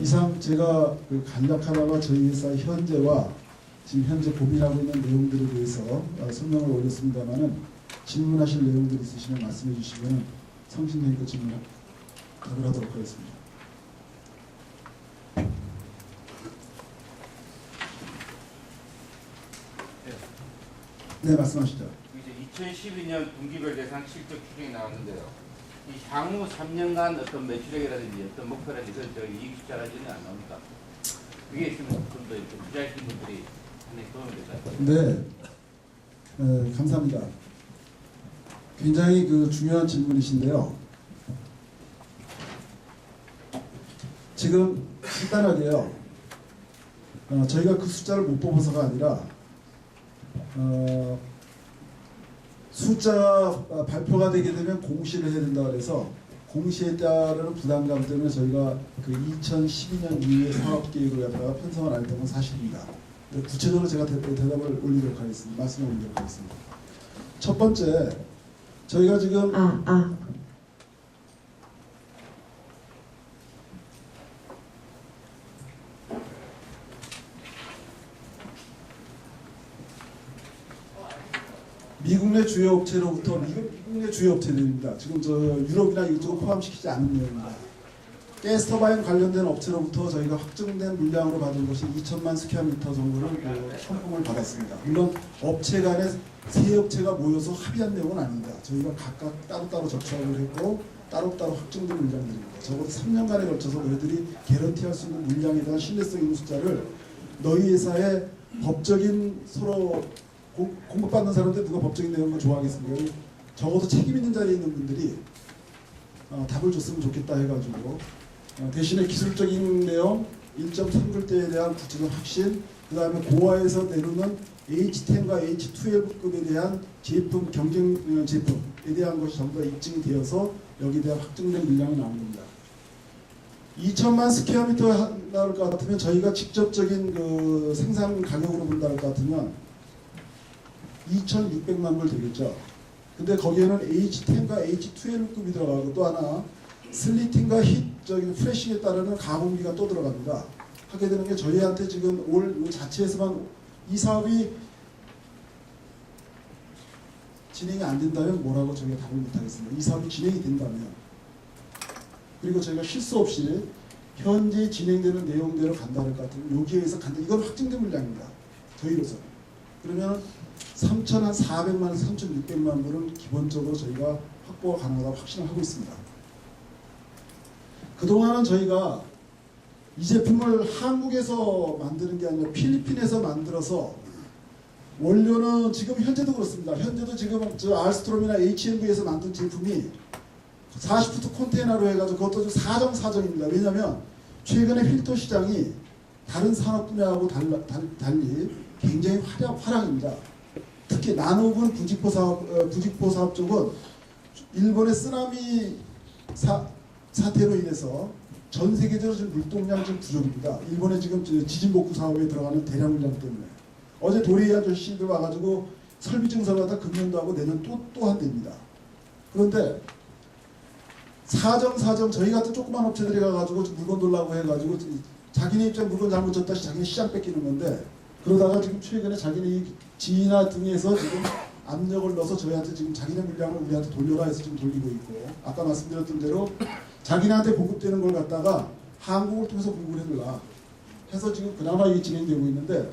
이상 제가 간략하다가 저희 회사 현재와 지금 현재 고민하고 있는 내용들에 대해서 설명을 올렸습니다만은 질문하실 내용들이 있으시면 말씀해 주시면 성심성의껏 답을 하도록 하겠습니다. 네, 말씀하시죠. 이제 2012년 분기별 대상 실적 추정이 나왔는데요. 이 향후 3년간 어떤 매출액이라든지 어떤 목표라든지 그런 이익 숫자라든지는 안 나옵니까? 그게 있으면 좀 더 투자하시는 분들이 상당히 도움이 될 것 같아요. 네, 감사합니다. 굉장히 중요한 질문이신데요. 지금 간단하게요. 저희가 그 숫자를 못 뽑아서가 아니라 숫자가 발표가 되게 되면 공시를 해야 된다 그래서 공시에 따르는 부담감 때문에 저희가 그 2012년 이후의 사업계획을 갖다가 편성을 안 했던 건 사실입니다. 구체적으로 제가 대답을 올리도록 하겠습니다. 말씀을 올리도록 하겠습니다. 첫 번째, 저희가 지금 미국 내 주요 업체로부터 미국 내 주요 업체들입니다. 지금 유럽이나 이쪽을 포함시키지 않은 내용입니다. 가스터바인 관련된 업체로부터 저희가 확정된 물량으로 받은 것이 2천만 스퀘어미터 정도를 선풍을 받았습니다. 물론 업체 간에 세 업체가 모여서 합의한 내용은 아닙니다. 저희가 각각 따로따로 접촉을 했고 따로따로 확정된 물량들입니다. 적어도 3년간에 걸쳐서 너희들이 개런티할 수 있는 물량에 대한 신뢰성 있는 숫자를 너희 회사의 법적인 서로 공급받는 사람들 누가 법적인 내용을 좋아하겠습니까? 적어도 책임 있는 자리에 있는 분들이 답을 줬으면 좋겠다 해가지고 대신에 기술적인 내용 1.3불대에 대한 구체적 확신, 그 다음에 고화에서 내놓는 H10과 H12급에 대한 제품, 경쟁 제품에 대한 것이 전부 다 입증이 되어서 여기에 대한 확정된 물량이 나온 겁니다. 2천만 스퀘어미터 나올 것 같으면 저희가 직접적인 생산 가격으로 본다 할 것 같으면 2,600만 불 되겠죠. 근데 거기에는 H10과 H12급이 들어가고 또 하나 슬리팅과 프레싱에 따르는 가공비가 또 들어갑니다. 하게 되는 게 저희한테 지금 올 자체에서만 이 사업이 진행이 안 된다면 뭐라고 저희가 답을 못하겠습니다. 이 사업이 진행이 된다면 그리고 저희가 실수 없이 현재 진행되는 내용대로 간다는 것 같으면 여기에 의해서 간다. 이건 확정된 물량입니다. 저희로서는. 그러면 3,400만에서 3,600만 불은 기본적으로 저희가 확보가 가능하다고 확신을 하고 있습니다. 그동안은 저희가 이 제품을 한국에서 만드는 게 아니라 필리핀에서 만들어서 원료는 지금 현재도 그렇습니다. 현재도 지금 알스트롬이나 HMV에서 만든 제품이 40푸트 컨테이너로 해가지고 그것도 좀 사정입니다. 왜냐하면 최근에 필터 시장이 다른 산업 분야하고 달리 굉장히 화랑입니다. 특히 나노분 부직포 사업 쪽은 일본의 쓰나미 사태로 인해서 전 세계적으로 지금 물동량 좀 부족입니다. 일본의 지금 지진 복구 사업에 들어가는 대량 물량 때문에 어제 도레이 아저씨들 와가지고 설비 증설을 갖다 금년도 하고 내년 또 한답니다. 그런데 사정 저희 같은 조그만 업체들이 가가지고 물건 돌라고 해가지고 자기네 입장 물건 잘못 줬다 자기네 시장 뺏기는 건데 그러다가 지금 최근에 자기네 지인이나 등에서 지금 압력을 넣어서 저희한테 지금 자기네 물량을 우리한테 돌려라 해서 지금 돌리고 있고 아까 말씀드렸던 대로 자기네한테 보급되는 걸 갖다가 한국을 통해서 공급을 해달라 해서 지금 그나마 이게 진행되고 있는데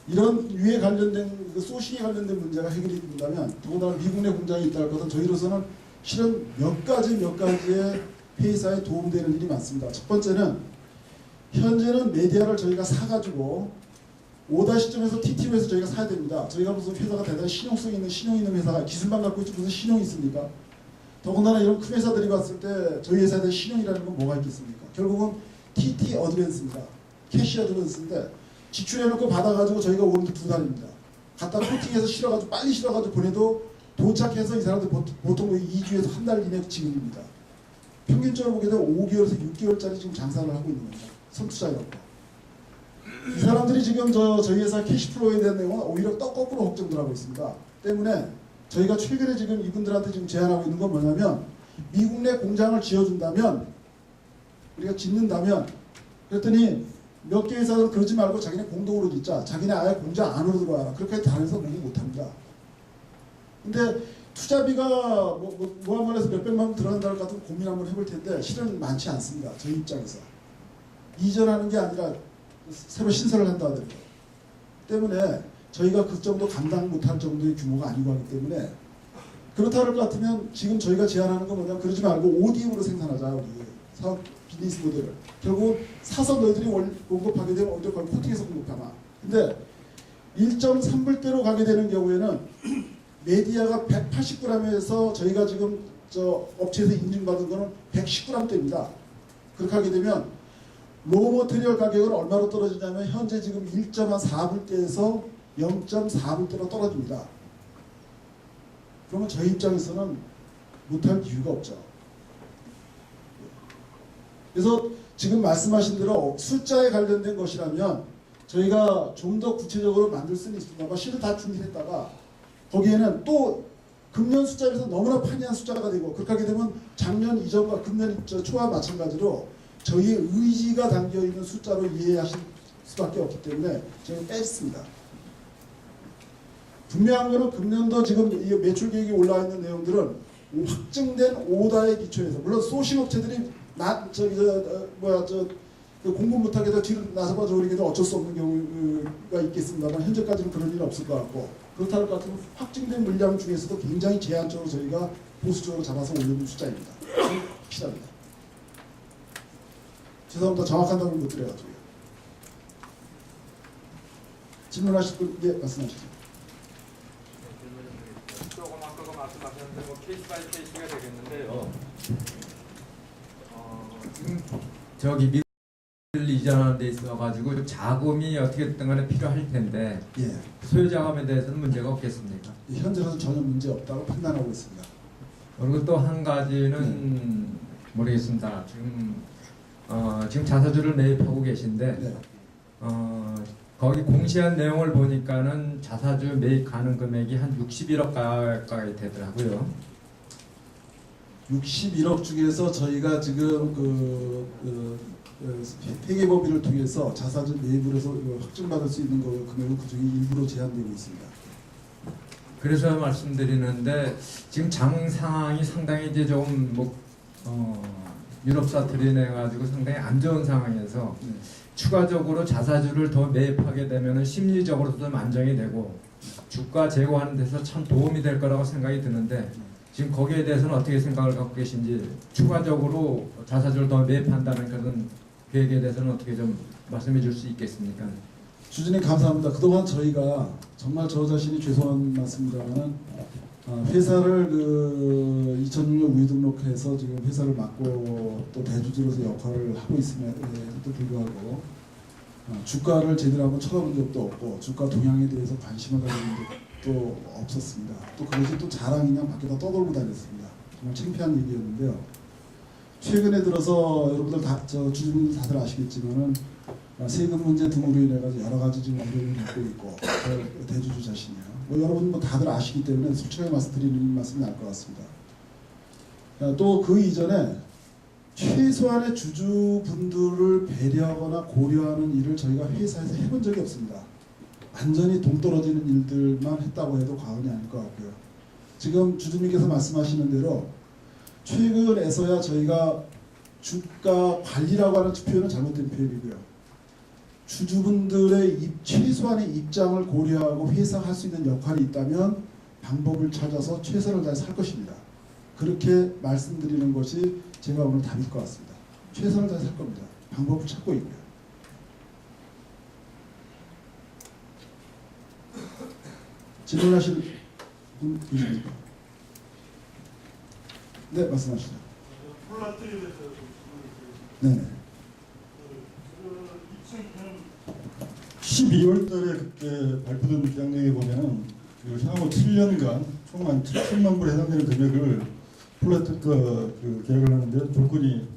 이런 유해 관련된 소싱에 관련된 문제가 해결이 된다면 더군다나 미국 내 공장이 있다 할 것은 저희로서는 실은 몇 가지의 회사에 도움되는 일이 많습니다. 첫 번째는 현재는 메디아를 저희가 사가지고 오다 시점에서 TTO에서 저희가 사야 됩니다. 저희가 무슨 회사가 대단히 신용성 있는 신용 있는 회사가 기술만 갖고 있지 무슨 신용이 있습니까? 더군다나 이런 큰 회사들이 봤을 때 저희 회사에 대한 신용이라는 건 뭐가 있겠습니까? 결국은 TT 어드밴스입니다. 캐시 어드밴스인데 지출해놓고 받아가지고 저희가 오는 게 2달입니다. 갖다 코팅해서 빨리 실어가지고 보내도 도착해서 이 사람들 보통 2주에서 한 달 이내 지급입니다. 평균적으로 보게 되면 5개월에서 6개월짜리 지금 장사를 하고 있는 겁니다. 선투자해갖고. 이 사람들이 지금 저희 회사 캐시플로우에 대한 내용은 오히려 거꾸로 걱정들 하고 있습니다. 때문에 저희가 최근에 지금 이분들한테 지금 제안하고 있는 건 뭐냐면 미국 내 공장을 지어준다면 우리가 짓는다면 그랬더니 몇 개 회사는 그러지 말고 자기네 공동으로 짓자. 자기네 아예 공장 안으로 들어와라. 그렇게 다른 회사 공부 못합니다. 근데 투자비가 뭐 한번 해서 몇백만 원 들어간다는 것 같으면 고민 한번 해볼 텐데 실은 많지 않습니다. 저희 입장에서. 이전하는 게 아니라 새로 신설을 한다 하더라고요. 때문에 저희가 그 정도 감당 못할 정도의 규모가 아니고 하기 때문에 그렇다 할 것 같으면 지금 저희가 제안하는 건 뭐냐면 그러지 말고 ODM으로 생산하자. 우리 사업 비즈니스 모델을. 결국 사서 너희들이 공급하게 되면 언제 거기 코팅해서 공급하나. 근데 1.3불대로 가게 되는 경우에는 메디아가 180g에서 저희가 지금 저 업체에서 인증받은 거는 110g대입니다. 그렇게 하게 되면 로우 머테리얼 가격은 얼마로 떨어지냐면 현재 지금 1.4불대에서 0.4불대로 떨어집니다. 그러면 저희 입장에서는 못할 이유가 없죠. 그래서 지금 말씀하신 대로 숫자에 관련된 것이라면 저희가 좀 더 구체적으로 만들 수는 있습니다만 실은 다 준비했다가 거기에는 또 금년 숫자에서 너무나 판이한 숫자가 되고 그렇게 하게 되면 작년 이전과 금년 초와 마찬가지로 저희의 의지가 담겨있는 숫자로 이해하실 수밖에 없기 때문에 저희가 뺐습니다. 분명한 것은 금년도 지금 이 매출 계획이 올라와 있는 내용들은 확증된 오다의 기초에서 물론 소싱 업체들이 공급 못하게 해서 뒤로 나서봐 저리게도 어쩔 수 없는 경우가 있겠습니다만 현재까지는 그런 일은 없을 것 같고 그렇다 할 것 같으면 확증된 물량 중에서도 굉장히 제한적으로 저희가 보수적으로 잡아서 올려둔 숫자입니다. 확실합니다. 죄송합니다. 정확한 답을 못 드려가지고요. 질문하실 분, 예, 말씀하시죠. 조금 아까 말씀하셨는데 뭐 케이스 바이 케이스가 되겠는데요. 지금 저기 미를 이전하는 데 있어가지고 자금이 어떻게 됐든 간에 필요할 텐데 예. 소요 자금에 대해서는 문제가 없겠습니까? 현재로는 전혀 문제 없다고 판단하고 있습니다. 그리고 또 한 가지는 모르겠습니다. 지금 자사주를 매입하고 계신데 네. 거기 공시한 내용을 보니까는 자사주 매입 가능 금액이 한 61억 가까이 되더라고요. 61억 중에서 저희가 지금 회계법인을 통해서 자사주 매입을 해서 확정받을 수 있는 금액은 그중에 일부로 제한되고 있습니다. 그래서 말씀드리는데 지금 장 상황이 상당히 이제 좀 유럽 사태로 인해 가지고 상당히 안 좋은 상황에서 네. 추가적으로 자사주를 더 매입하게 되면은 심리적으로도 좀 안정이 되고 주가 제고하는 데서 참 도움이 될 거라고 생각이 드는데 지금 거기에 대해서는 어떻게 생각을 갖고 계신지 추가적으로 자사주를 더 매입한다는 그런 계획에 대해서는 어떻게 좀 말씀해 줄 수 있겠습니까? 주진님 감사합니다. 그동안 저희가 정말 저 자신이 죄송한 말씀입니다만은 회사를 2006년 우회 등록해서 지금 회사를 맡고 또 대주주로서 역할을 하고 있음에도 불구하고 주가를 제대로 한번 쳐다본 적도 없고 주가 동향에 대해서 관심을 가진 적도 없었습니다. 또 그것이 또 자랑이냐 밖에다 떠돌고 다녔습니다. 정말 창피한 얘기였는데요. 최근에 들어서 여러분들 주주분들 다들 아시겠지만은 세금 문제 등으로 인해 가지고 여러 가지 지금 어려움을 겪고 있고 대주주 자신이요. 여러분 다들 아시기 때문에 솔직하게 말씀드리는 말씀이 나을 것 같습니다. 또 그 이전에 최소한의 주주분들을 배려하거나 고려하는 일을 저희가 회사에서 해본 적이 없습니다. 완전히 동떨어지는 일들만 했다고 해도 과언이 아닐 것 같고요. 지금 주주님께서 말씀하시는 대로 최근에서야 저희가 주가 관리라고 하는 표현은 잘못된 표현이고요. 주주분들의 최소한의 입장을 고려하고 회사가 할 수 있는 역할이 있다면 방법을 찾아서 최선을 다해서 할 것입니다. 그렇게 말씀드리는 것이 제가 오늘 답일 것 같습니다. 최선을 다해서 할 겁니다. 방법을 찾고 있고요. 질문하실 분 계십니까? 네, 말씀하시죠. 폴라트에 대해서 네네. 12월 달에 그때 발표된 기장령에 보면은 향후 7년간 총 한 7천만 불에 해당되는 금액을 폴라트가 계약을 하는데 조건이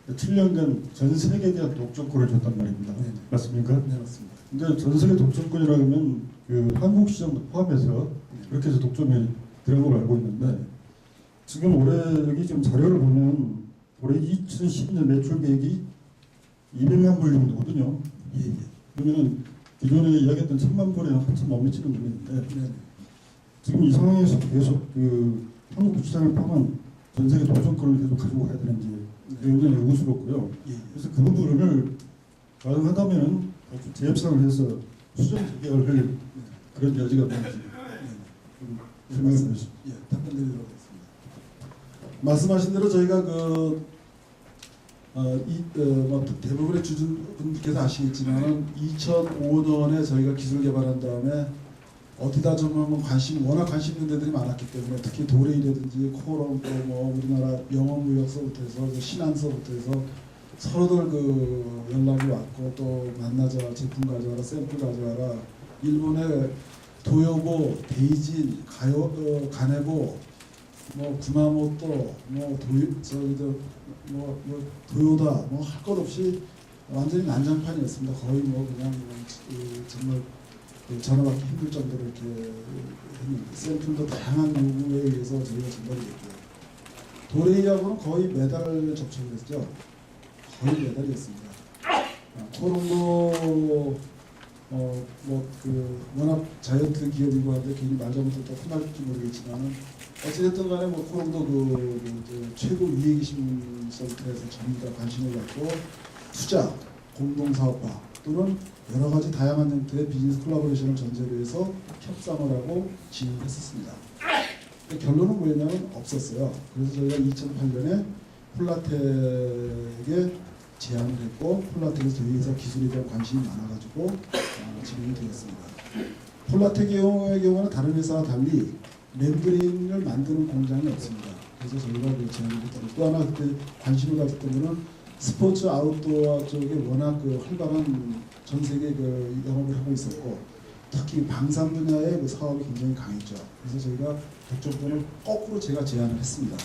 7년간 전 세계에 대한 독점권을 줬단 말입니다. 네. 맞습니까? 네, 맞습니다. 근데 전 세계 독점권이라고 하면 한국 시장도 포함해서 그렇게 해서 독점이 들어간 걸로 알고 있는데 지금 올해 여기 지금 자료를 보면 올해 2012년 매출 계획이 200만 불 정도거든요. 예, 예. 그러면은 기존에 이야기했던 1000만 불에는 한참 못 미치는 금액인데 네. 지금 이 상황에서 계속 그 한국 시장을 포함한 전 세계 도전권을 계속 가지고 가야 되는지 굉장히 의구스럽고요. 예, 예. 그래서 그 부분을 가능하다면은 재협상을 해서 수정 재개혁을 그런 여지가 있는지 좀 설명해 주십시오. 예, 답변 드리도록 하겠습니다. 말씀하신 대로 저희가 대부분의 주주분들께서 아시겠지만 2005년에 저희가 기술 개발한 다음에 어디다 좀 한번 워낙 관심 있는 데들이 많았기 때문에 특히 도레이라든지 코럼 또 뭐 우리나라 영어무역서부터 해서 신한서부터 해서 서로들 연락이 왔고 또 만나자, 제품 가져와라, 샘플 가져와라. 일본의 도요보, 베이진, 가네보, 뭐 구마모토, 도요다, 할 것 없이 완전히 난장판이었습니다. 거의 그냥 정말 전화 받기 힘들 정도로 이렇게 했는데 샘플도 다양한 요구에 의해서 저희가 전달했고요. 도레이하고는 거의 매달 접촉을 했죠. 거의 매달이었습니다. 코롱도 워낙 자이언트 기업이고 한데 괜히 말 잘못했다 혼날지 모르겠지만 어찌됐든 간에 코롱도 최고 위에 계신 센터에서 전부 다 관심을 갖고 투자, 공동사업화 또는 여러 가지 다양한 형태의 비즈니스 콜라보레이션을 전제로 해서 협상을 하고 진행했었습니다. 결론은 뭐였냐면 없었어요. 그래서 저희가 2008년에 폴라텍에 제안을 했고 폴라텍에서 저희 회사 기술에 대한 관심이 많아가지고 진행이 되었습니다. 폴라텍의 경우는 다른 회사와 달리 멤브레인을 만드는 공장이 없습니다. 그래서 저희가 제안을 했고 또 하나 그때 관심을 가졌던 것은 스포츠 아웃도어 쪽에 워낙 활발한 전 세계 영업을 하고 있었고 특히 방산 분야의 사업이 굉장히 강했죠. 그래서 저희가 독점권을 거꾸로 제가 제안을 했습니다.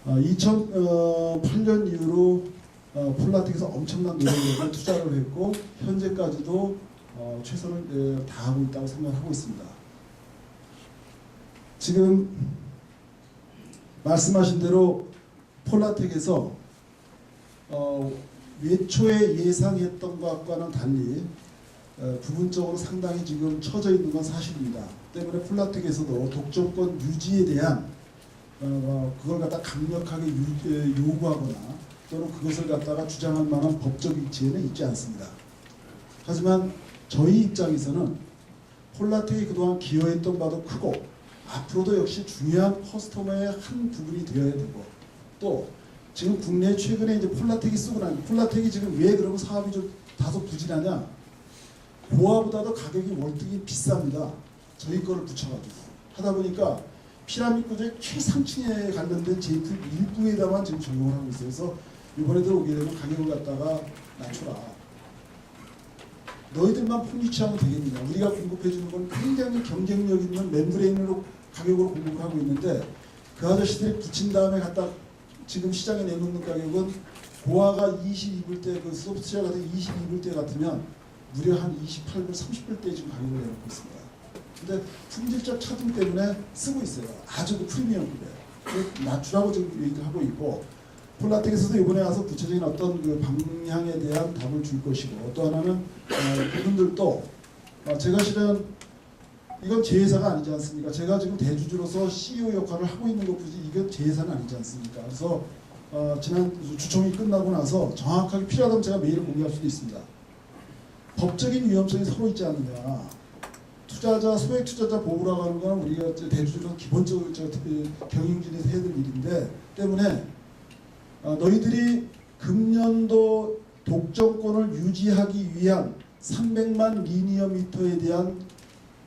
2008년 이후로 폴라텍에서 엄청난 노력을 투자를 했고 현재까지도 최선을 다하고 있다고 생각하고 있습니다. 지금 말씀하신 대로 폴라텍에서 외초에 예상했던 것과는 달리 부분적으로 상당히 지금 처져 있는 건 사실입니다. 때문에 폴라텍에서도 독점권 유지에 대한 그걸 갖다 강력하게 요구하거나 또는 그것을 갖다가 주장할 만한 법적 위치에는 있지 않습니다. 하지만 저희 입장에서는 폴라텍이 그동안 기여했던 바도 크고 앞으로도 역시 중요한 커스터머의 한 부분이 되어야 되고 또 지금 국내 최근에 이제 폴라텍이 쓰고 나니 폴라텍이 지금 왜 그러면 사업이 좀 다소 부진하냐? 고아보다도 가격이 월등히 비쌉니다. 저희 거를 붙여가지고 하다 보니까 피라미드 구조의 최상층에 관련된 제품 일부에다만 지금 적용을 하고 있어요. 그래서 이번에 들어오게 되면 가격을 갖다가 낮춰라. 너희들만 폭리취하면 되겠느냐. 우리가 공급해주는 건 굉장히 경쟁력 있는 멤브레인으로 가격으로 공급을 하고 있는데 그 아저씨들이 붙인 다음에 갖다 지금 시장에 내놓는 가격은 고아가 22불 때 소프트웨어 같은 22불 때 같으면 무려 한 28불, 30불 때 지금 가격을 내놓고 있습니다. 근데 품질적 차등 때문에 쓰고 있어요. 아주 프리미엄급에 낮추라고 지금 얘기를 하고 있고 폴라텍에서도 이번에 와서 구체적인 어떤 방향에 대한 답을 줄 것이고 또 하나는 이분들도 제가 실은 이건 제 회사가 아니지 않습니까? 제가 지금 대주주로서 CEO 역할을 하고 있는 것뿐이지 이건 제 회사는 아니지 않습니까? 그래서 지난 주총이 끝나고 나서 정확하게 필요하다면 제가 메일을 공개할 수도 있습니다. 법적인 위험성이 서로 있지 않느냐. 투자자, 소액 투자자 보호라고 하는 건 우리가 대주주로서 기본적으로 경영진에서 해야 될 일인데 때문에 너희들이 금년도 독점권을 유지하기 위한 300만 리니어미터에 대한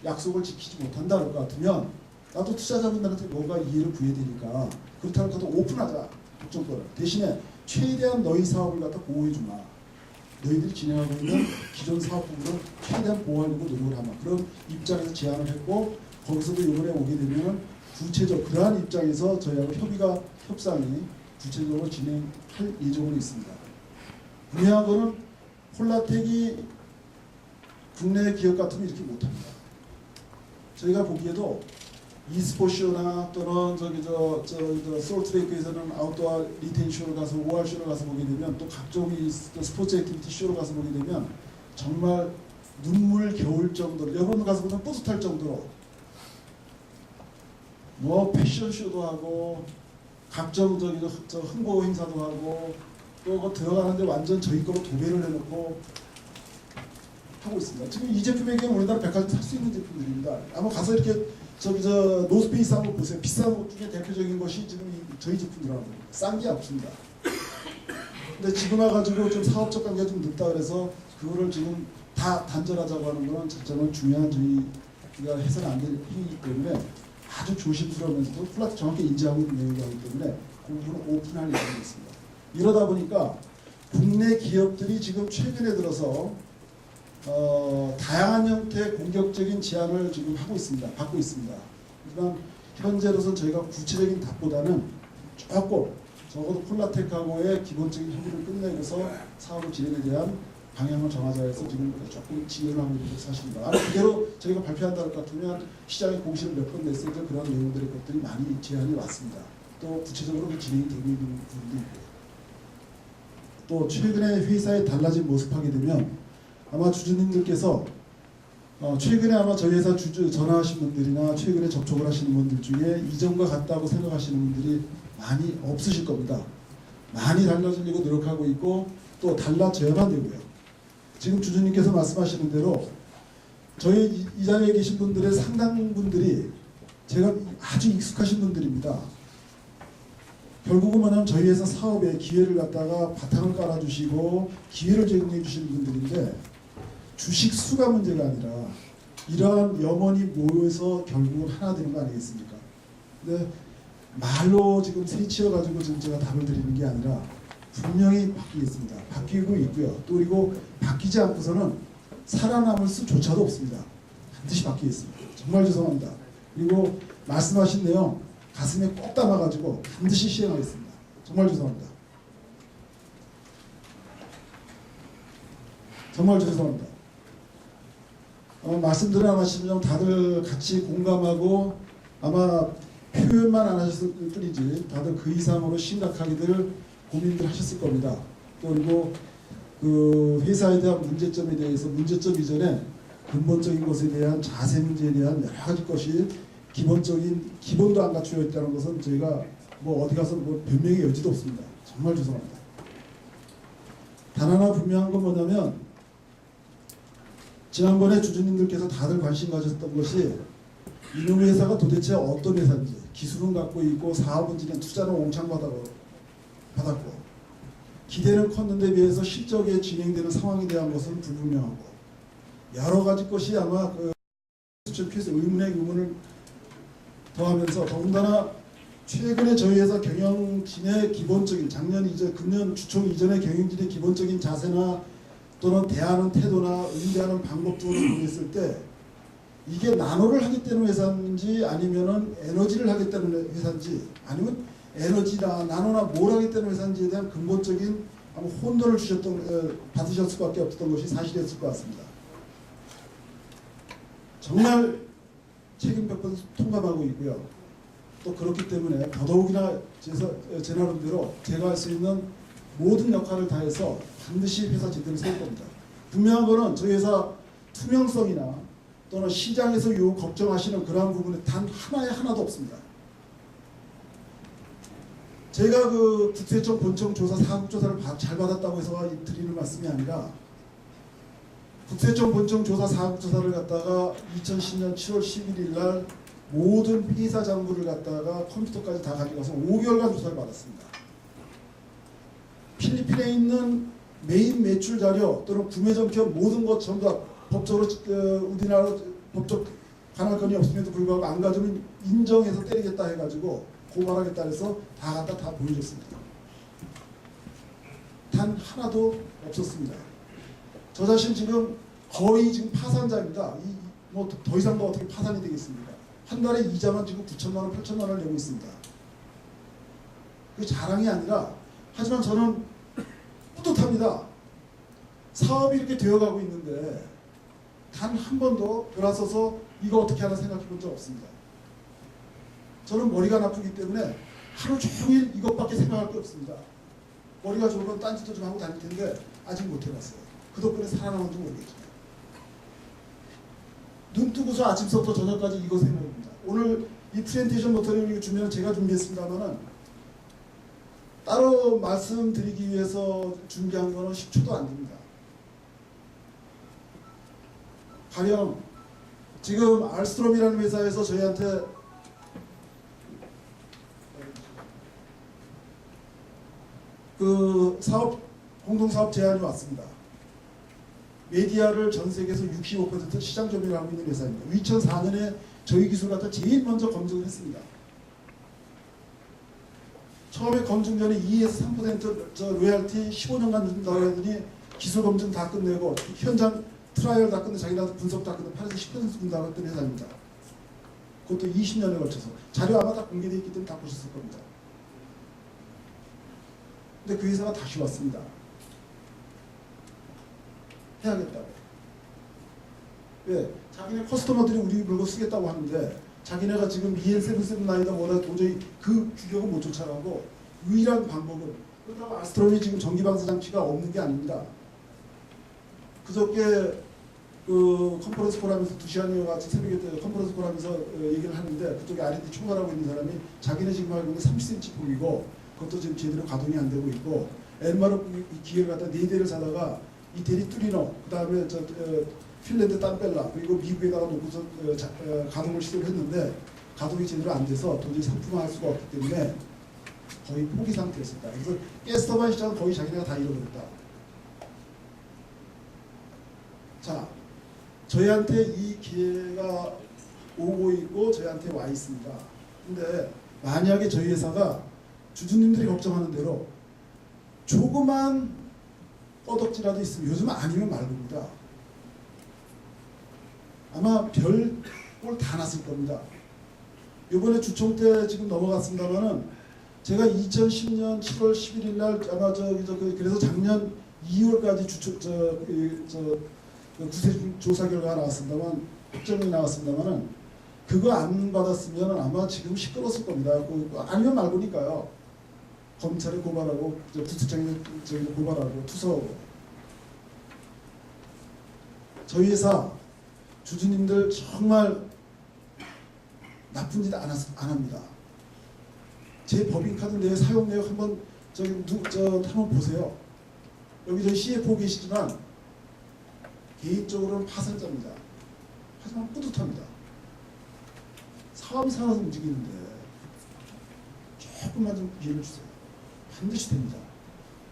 약속을 지키지 못한다 그럴 것 같으면 나도 투자자분들한테 뭔가 이해를 구해야 되니까 그렇다고 해도 오픈하자 독점권을 대신에 최대한 너희 사업을 갖다 보호해주마. 너희들이 진행하고 있는 기존 사업 부분을 최대한 보호하려고 노력을 하마. 그런 입장에서 제안을 했고 거기서도 이번에 오게 되면 구체적 그러한 입장에서 저희하고 협상이 구체적으로 진행할 예정으로 있습니다. 분명한 거는 폴라텍이 국내 기업 같으면 이렇게 못합니다. 저희가 보기에도 e스포츠쇼나 또는 저 솔트레이크에서는 아웃도어 리테인 쇼를 가서 OR 쇼를 가서 보게 되면 또 각종 이 스포츠 액티비티 쇼를 가서 보게 되면 정말 눈물 겨울 정도로 여러분 가서 보면 뿌듯할 정도로 뭐 패션쇼도 하고 각종 저 홍보 행사도 하고 또 그거 들어가는데 완전 저희 거로 도배를 해놓고 하고 있습니다. 지금 이 제품의 경우 우리나라 백화점 살 수 있는 제품들입니다. 아마 가서 이렇게 저 노스페이스 한번 보세요. 비싼 것 중에 대표적인 것이 지금 저희 제품들하고 싼 게 없습니다. 근데 지금 와가지고 좀 사업적 관계가 좀 늦다 그래서 그거를 지금 다 단절하자고 하는 거는 정말 중요한 저희가 해서는 안 될 행위이기 때문에 아주 조심스러우면서도 플라트 정확히 인지하고 있는 내용이기 때문에 그 부분은 오픈할 예정이 있습니다. 이러다 보니까 국내 기업들이 지금 최근에 들어서 다양한 형태의 공격적인 제안을 지금 하고 있습니다. 받고 있습니다. 하지만 현재로서는 저희가 구체적인 답보다는 조금 적어도 폴라텍하고의 기본적인 협의를 끝내고서 사업 진행에 대한 방향을 정하자 해서 지금 조금 진행을 하고 있는 사실입니다. 아마 그대로 저희가 발표한다 할 것 같으면 시장에 공시를 몇 번 냈을 때 그런 내용들의 것들이 많이 제안이 왔습니다. 또 구체적으로 그 진행이 되고 있는 부분도 있고요. 또 최근에 회사에 달라진 모습 하게 되면 아마 주주님들께서 최근에 아마 저희 회사 전화하신 분들이나 최근에 접촉을 하시는 분들 중에 이전과 같다고 생각하시는 분들이 많이 없으실 겁니다. 많이 달라지려고 노력하고 있고 또 달라져야만 되고요. 지금 주주님께서 말씀하시는 대로 저희 이 자리에 계신 분들의 상당 분들이 제가 아주 익숙하신 분들입니다. 결국은 뭐냐면 저희 회사 사업에 기회를 갖다가 바탕을 깔아주시고 기회를 제공해 주시는 분들인데 주식 수가 문제가 아니라 이러한 염원이 모여서 결국은 하나 되는 거 아니겠습니까? 근데 말로 지금 세치어가지고 지금 제가 답을 드리는 게 아니라 분명히 바뀌겠습니다. 바뀌고 있고요. 또 그리고 바뀌지 않고서는 살아남을 수조차도 없습니다. 반드시 바뀌겠습니다. 정말 죄송합니다. 그리고 말씀하신 내용 가슴에 꼭 담아가지고 반드시 시행하겠습니다. 정말 죄송합니다. 정말 죄송합니다. 말씀들을 안 하시면 다들 같이 공감하고 아마 표현만 안 하셨을 뿐이지 다들 그 이상으로 심각하게들 고민들 하셨을 겁니다. 또 그리고 그 회사에 대한 문제점에 대해서 문제점 이전에 근본적인 것에 대한 자세 문제에 대한 여러 가지 것이 기본도 안 갖추어 있다는 것은 저희가 뭐 어디 가서 뭐 변명의 여지도 없습니다. 정말 죄송합니다. 단 하나 분명한 건 뭐냐면 지난번에 주주님들께서 다들 관심 가졌던 것이 이놈의 회사가 도대체 어떤 회사인지 기술은 갖고 있고 사업은 진행 투자는 옹창 받았고 기대는 컸는데 비해서 실적에 진행되는 상황에 대한 것은 불분명하고 여러 가지 것이 아마 그 수출피해서 의문의 의문을 더하면서 더군다나 최근에 저희 회사 경영진의 기본적인 금년 주총 이전의 경영진의 기본적인 자세나 또는 대하는 태도나 응대하는 방법 등을 보겠을 때 이게 나노를 하겠다는 회사인지 아니면은 에너지를 하겠다는 회사인지 아니면 에너지나 나노나 뭘 하겠다는 회사인지에 대한 근본적인 아마 혼돈을 받으셨을 수밖에 없었던 것이 사실이었을 것 같습니다. 정말 책임 100번 통감하고 있고요. 또 그렇기 때문에 더더욱이나 제 나름대로 제가 할 수 있는 모든 역할을 다해서 반드시 회사 제대로 세울 겁니다. 분명한 거는 저희 회사 투명성이나 또는 시장에서 요 걱정하시는 그러한 부분에 단 하나도 없습니다. 제가 그 국세청 본청 조사 사국조사를 잘 받았다고 해서 드리는 말씀이 아니라 국세청 본청 조사 사국조사를 갖다가 2010년 7월 11일 날 모든 회사 장부를 갖다가 컴퓨터까지 다 가져가서 5개월간 조사를 받았습니다. 필리핀에 있는 메인 매출 자료 또는 구매 전표 모든 것 전부 다 법적으로 우리나라 법적 관할권이 없음에도 불구하고 안 가지면 인정해서 때리겠다 해가지고 고발하겠다 해서 다 갖다 다 보여줬습니다. 단 하나도 없었습니다. 저 자신 지금 거의 지금 파산자입니다. 뭐 더 이상 더 어떻게 파산이 되겠습니까? 한 달에 이자만 지금 9천만 원, 8천만 원을 내고 있습니다. 그게 자랑이 아니라 하지만 저는 뿌듯합니다. 사업이 이렇게 되어가고 있는데 단 한 번도 돌아서서 이거 어떻게 하나 생각해 본 적 없습니다. 저는 머리가 나쁘기 때문에 하루 종일 이것밖에 생각할 게 없습니다. 머리가 좋으면 딴짓도 좀 하고 다닐 텐데 아직 못 해봤어요. 그 덕분에 살아남은지 모르겠죠. 눈 뜨고서 아침부터 저녁까지 이거 생각합니다. 오늘 이 프레젠테이션 모터를 주면 제가 준비했습니다만은 따로 말씀드리기 위해서 준비한 거는 10초도 안 됩니다. 가령 지금 알스트롬이라는 회사에서 저희한테 그 사업 공동사업 제안이 왔습니다. 메디아를 전 세계에서 65% 시장 점유를 하고 있는 회사입니다. 2004년에 저희 기술 갖다 제일 먼저 검증을 했습니다. 처음에 검증 전에 2에서 3% 로열티 15년간 준다고 하더니 기술 검증 다 끝내고 현장 트라이얼 다 끝내 자기네들 분석 다 끝내 8에서 10% 준다고 했던 회사입니다. 그것도 20년에 걸쳐서 자료 아마 다 공개되어 있기 때문에 다 보셨을 겁니다. 근데 그 회사가 다시 왔습니다. 해야겠다고. 왜? 자기네 커스터머들이 우리 물건 쓰겠다고 하는데 자기네가 지금 EN779다 뭐다 도저히 그 규격은 못 쫓아가고 유일한 방법은 그렇다고 알스트롬이 지금 전기방사 장치가 없는 게 아닙니다. 그저께 그 컨퍼런스 콜하면서 2시간이어 같이 새벽에 때 컨퍼런스 콜하면서 얘기를 하는데 그쪽에 R&D 총괄하고 있는 사람이 자기네 지금 알고 있는 30cm 폭이고 그것도 지금 제대로 가동이 안 되고 있고 엔마르 기계를 갖다 4대를 사다가 이태리 뚜리노 그 다음에 핀란드 땀벨라 그리고 미국에다가 놓고서 가동을 시도를 했는데 가동이 제대로 안 돼서 도저히 상품화할 수가 없기 때문에 거의 포기 상태였습니다. 그래서 가스터바인 시장은 거의 자기네가 다 잃어버렸다. 자, 저희한테 이 기회가 오고 있고 저희한테 와 있습니다. 근데 만약에 저희 회사가 주주님들이 걱정하는 대로 조그만 꺼덕지라도 있으면 요즘 아니면 말고입니다. 아마 별 꼴 다 났을 겁니다. 이번에 주총 때 지금 넘어갔습니다만은 제가 2010년 7월 11일 날 아마 그래서 작년 2월까지 구세 조사 결과가 나왔습니다만 확정이 나왔습니다만은 그거 안 받았으면 아마 지금 시끄러웠을 겁니다. 아니면 말고니까요. 검찰에 고발하고 구치청에 고발하고 투서하고 저희 회사 주주님들 정말 나쁜 짓 안 합니다. 제 법인카드 내역 사용 내역 한번 한번 보세요. 여기 저희 CFO 계시지만 개인적으로는 파산자입니다. 하지만 뿌듯합니다. 사업이 살아서 움직이는데 조금만 좀 기회를 주세요. 반드시 됩니다.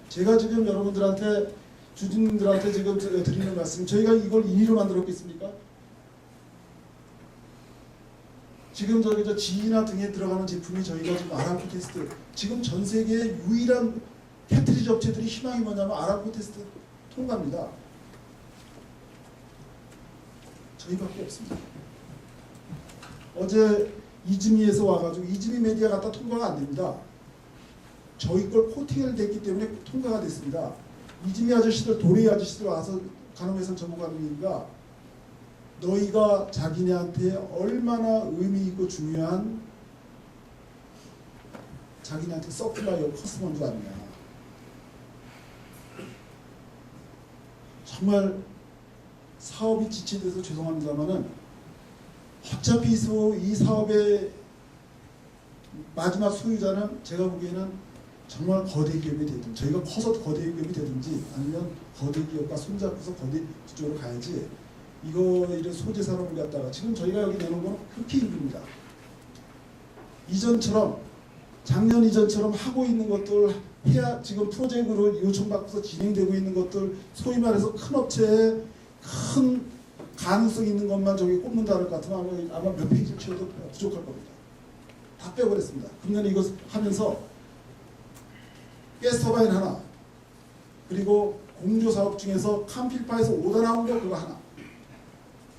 제가 지금 여러분들한테 주주님들한테 지금 드리는 말씀, 저희가 이걸 인위로 만들었겠습니까? 지금 저 지나 등에 들어가는 제품이 저희가 지금 아람코 테스트, 지금 전 세계의 유일한 캐트리지 업체들이 희망이 뭐냐면 아람코 테스트 통과입니다. 저희밖에 없습니다. 어제 이즈미에서 와가지고 이즈미 메디아 갖다 통과가 안 됩니다. 저희 걸 코팅을 됐기 때문에 통과가 됐습니다. 이즈미 아저씨들, 도레이 아저씨들 와서 간호회사 전문가님이니까 너희가 자기네한테 얼마나 의미 있고 중요한 자기네한테 서플라이어 커스터머인 줄 아느냐. 정말 사업이 지체돼서 죄송합니다만은 어차피 이 사업의 마지막 소유자는 제가 보기에는 정말 거대 기업이 되든 저희가 커서 거대 기업이 되든지 아니면 거대 기업과 손잡고서 거대 쪽으로 가야지 이거 이런 소재산업을 갖다가 지금 저희가 여기 내놓은 건 그렇게 힘듭니다. 이전처럼 작년 이전처럼 하고 있는 것들 해야 지금 프로젝트로 요청받고서 진행되고 있는 것들 소위 말해서 큰 업체에 큰 가능성 있는 것만 저기 꼽는다 할 것 같으면 아마 몇 페이지 채워도 부족할 겁니다. 다 빼버렸습니다. 금년에 이거 하면서 가스터바인 하나 그리고 공조사업 중에서 캄필파에서 오다 나온 거 그거 하나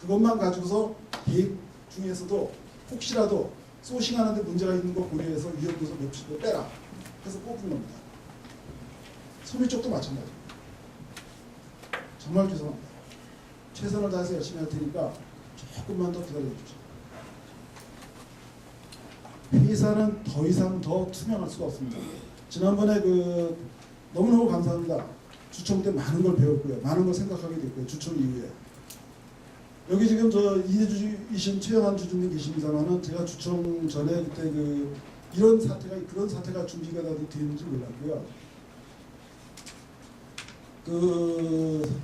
그것만 가지고서 계획 중에서도 혹시라도 소싱하는데 문제가 있는 거 고려해서 위험도서 몇 빼라 해서 뽑은 겁니다. 소비 쪽도 마찬가지. 정말 죄송합니다. 최선을 다해서 열심히 할 테니까 조금만 더 기다려 주십시오. 회사는 더 이상 더 투명할 수가 없습니다. 지난번에 그 너무너무 감사합니다. 주총 때 많은 걸 배웠고요. 많은 걸 생각하게 됐고요. 주총 이후에. 여기 지금 저 이대주주이신 최영한 주주님 계십니다만은 제가 주총 전에 그때 그 이런 사태가 그런 사태가 준비가 다 되는지 몰랐고요. 그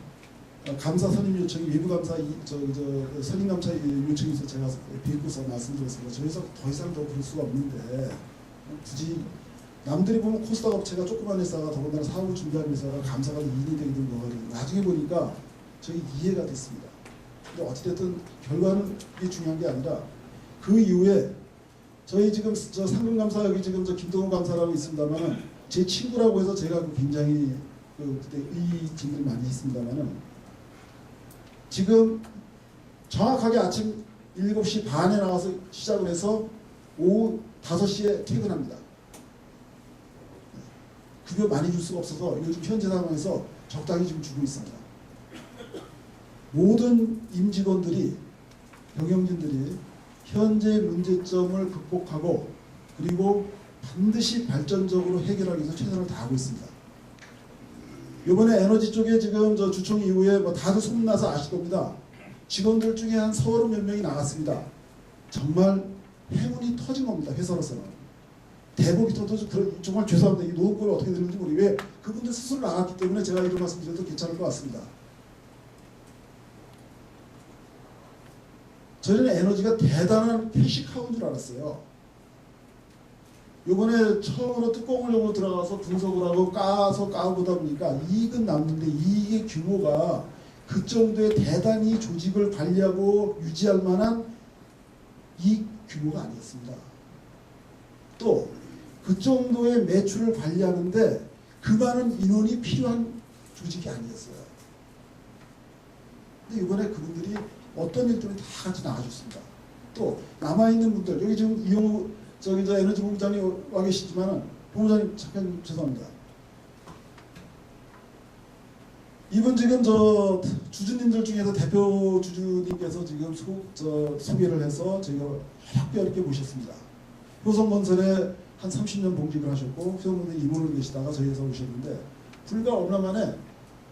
감사 선임 요청이 외부 감사 선임 감사 요청이 있어 제가 뵙고서 말씀드렸습니다. 저희서 더 이상 더 볼 수가 없는데 굳이 남들이 보면 코스닥 업체가 조그만 회사가 더군다나 사업을 준비하는 회사가 감사가 2인이 되기도 뭐가 나중에 보니까 저희 이해가 됐습니다. 근데 어찌됐든 결과는 이게 중요한 게 아니라 그 이후에 저희 지금 저 상금감사 여기 지금 저 김동훈 감사라고 있습니다만은 제 친구라고 해서 제가 굉장히 그때 의의진을 많이 했습니다만은 지금 정확하게 아침 7시 반에 나와서 시작을 해서 오후 5시에 퇴근합니다. 급여 많이 줄 수가 없어서 요즘 현재 상황에서 적당히 지금 주고 있습니다. 모든 임직원들이 경영진들이 현재 문제점을 극복하고 그리고 반드시 발전적으로 해결하기 위해서 최선을 다하고 있습니다. 이번에 에너지 쪽에 지금 저 주총 이후에 뭐 다들 소문나서 아실 겁니다. 직원들 중에 한 30몇 명이 나갔습니다. 정말 행운이 터진 겁니다. 회사로서는. 대복이 터져서 정말 죄송합니다. 이 노동법이 어떻게 되는지 모르겠어요. 왜 그분들 스스로 나갔기 때문에 제가 이런 말씀 드려도 괜찮을 것 같습니다. 저희는 에너지가 대단한 캐시카우인 줄 알았어요. 요번에 처음으로 뚜껑을 들어가서 분석을 하고 까보다 보니까 이익은 남는데 이익의 규모가 그 정도의 대단히 조직을 관리하고 유지할 만한 이익 규모가 아니었습니다. 또 그 정도의 매출을 관리하는데 그 많은 인원이 필요한 조직이 아니었어요. 근데 이번에 그분들이 어떤 일 때문에 다 같이 나와줬습니다. 또 남아있는 분들 여기 지금 이용우 저 에너지 본부장님 와 계시지만은 본부장님 잠깐 죄송합니다. 이분 지금 저 주주님들 중에서 대표 주주님께서 지금 소개를 해서 저희가 어렵게 모셨습니다. 효성건설에 한 30년 봉직을 하셨고 효성건설에 임원으로 계시다가 저희 회사 오셨는데 불과 얼마 만에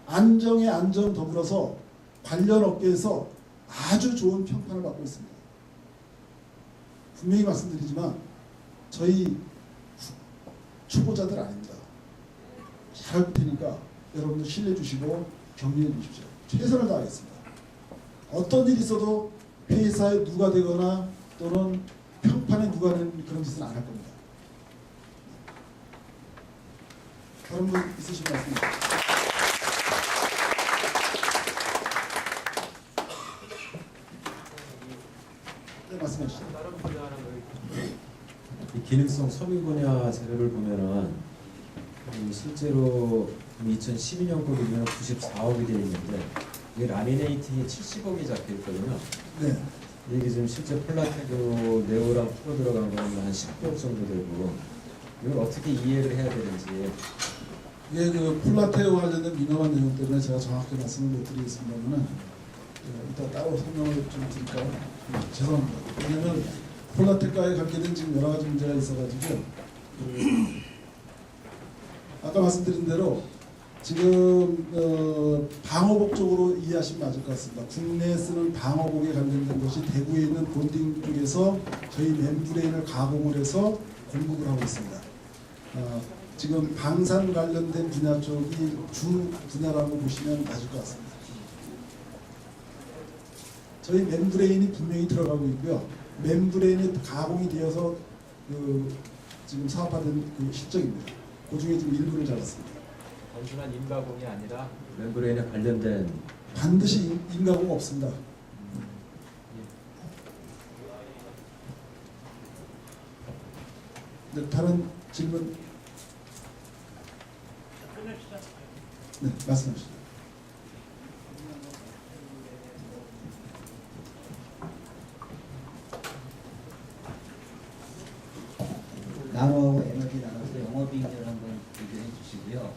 안정에 안정 더불어서 관련 업계에서 아주 좋은 평판을 받고 있습니다. 분명히 말씀드리지만 저희 초보자들 아닙니다. 잘할 테니까 여러분들 신뢰해 주시고 격려해 주십시오. 최선을 다하겠습니다. 어떤 일이 있어도 회사에 누가 되거나 또는 평판에 누가 되는 그런 짓은 안 할 겁니다. 다른 분 있으신 것 같습니다. 네, 말씀하시죠. 이 기능성 섬유 분야 자료를 보면은 실제로 2012년 거기면 94억이 되어 있는데 이게 라미네이팅이 70억이 잡혀 있거든요. 네. 이게 지금 실제 폴라테도 네오랑 프로 들어간 거는 한 10억 정도 되고 이걸 어떻게 이해를 해야 되는지. 이게 그 폴라테와 관련된 민감한 내용 때문에 제가 정확히 말씀을 못 드리겠습니다만은 이따 따로 설명을 좀 드릴까요? 죄송합니다. 왜냐하면 폴라테과에 관계된 지금 여러 가지 문제가 있어가지고 아까 말씀드린 대로 지금 방호복 쪽으로 이해하시면 맞을 것 같습니다. 국내에 쓰는 방호복에 관련된 것이 대구에 있는 본딩 쪽에서 저희 멤브레인을 가공을 해서 공급을 하고 있습니다. 지금 방산 관련된 분야 쪽이 주 분야라고 보시면 맞을 것 같습니다. 저희 멤브레인이 분명히 들어가고 있고요. 멤브레인이 가공이 되어서 지금 사업화된 그 실적입니다. 그 중에 좀 일부를 잡았습니다. 단순한 인가공이 아니라 멤브레인에 관련된 반드시 인가공 없습니다. 네, 다른 질문? 네, 말씀하시죠. 나노 에너지 나눠서 영업이익률 한번 얘기해 주시고요.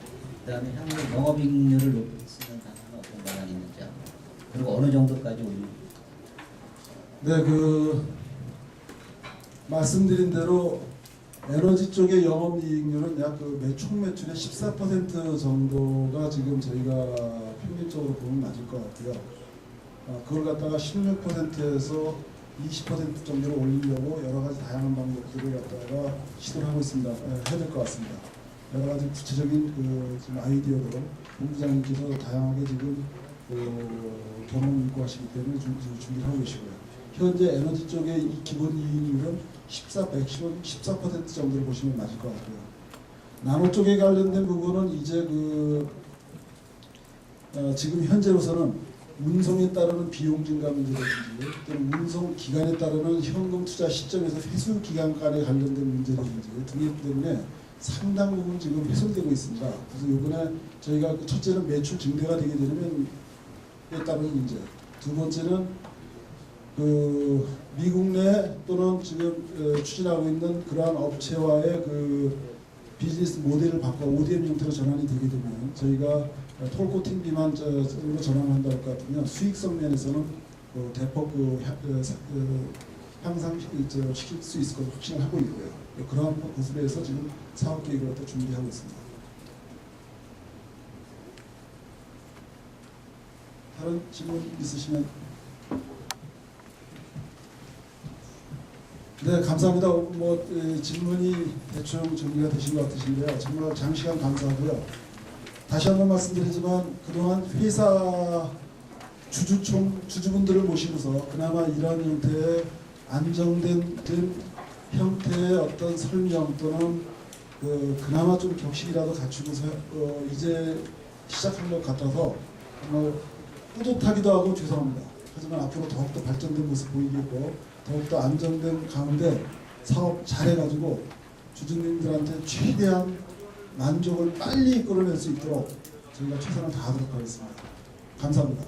그다음에 향후 영업이익률을 높일 수 있는 방안은 어떤 방안이 있는지 그리고 어느 정도까지 올리는지. 네, 말씀드린 대로 에너지 쪽의 영업이익률은 약 총 매출의 14% 정도가 지금 저희가 평균적으로 보면 맞을 것 같고요. 그걸 갖다가 16%에서 20% 정도로 올리려고 여러 가지 다양한 방법들을 갖다가 시도를 하고 있습니다. 해야 될 것 같습니다. 여러 가지 구체적인 지금 아이디어로 본부장님께서 다양하게 지금 경험이 있고 하시기 때문에 준비를 하고 계시고요. 현재 에너지 쪽의 이 기본 이익률은 14% 정도로 보시면 맞을 것 같고요. 나노 쪽에 관련된 부분은 이제 지금 현재로서는 운송에 따르는 비용 증가 문제라든지 또는 운송 기간에 따르는 현금 투자 시점에서 회수 기간 간에 관련된 문제라든지 등이 때문에 상당 부분 지금 훼손되고 있습니다. 그래서 이번에 저희가 첫째는 매출 증대가 되게 되면 에 따른 문제, 두 번째는 미국 내 또는 지금 추진하고 있는 그러한 업체와의 비즈니스 모델을 바꿔 ODM 형태로 전환이 되게 되면 저희가 톨코팅 비만으로 전환한다 할 것 같으면 수익성 면에서는 대폭 향상시킬 수 있을 것으로 확신을 하고 있고요. 그러한 것으로 해서 지금 사업 계획을 갖다 준비하고 있습니다. 다른 질문 있으시면. 네, 감사합니다. 질문이 대충 정리가 되신 것 같으신데요. 정말 장시간 감사하고요. 다시 한번 말씀드리지만 그동안 회사 주주분들을 모시면서 그나마 이런 형태의 안정된 형태의 어떤 설명 또는 그나마 좀 격식이라도 갖추면서 이제 시작한 것 같아서 정말 뿌듯하기도 하고 죄송합니다. 하지만 앞으로 더욱더 발전된 모습 보이겠고 더욱더 안정된 가운데 사업 잘해가지고 주주님들한테 최대한 만족을 빨리 끌어낼 수 있도록 저희가 최선을 다하도록 하겠습니다. 감사합니다.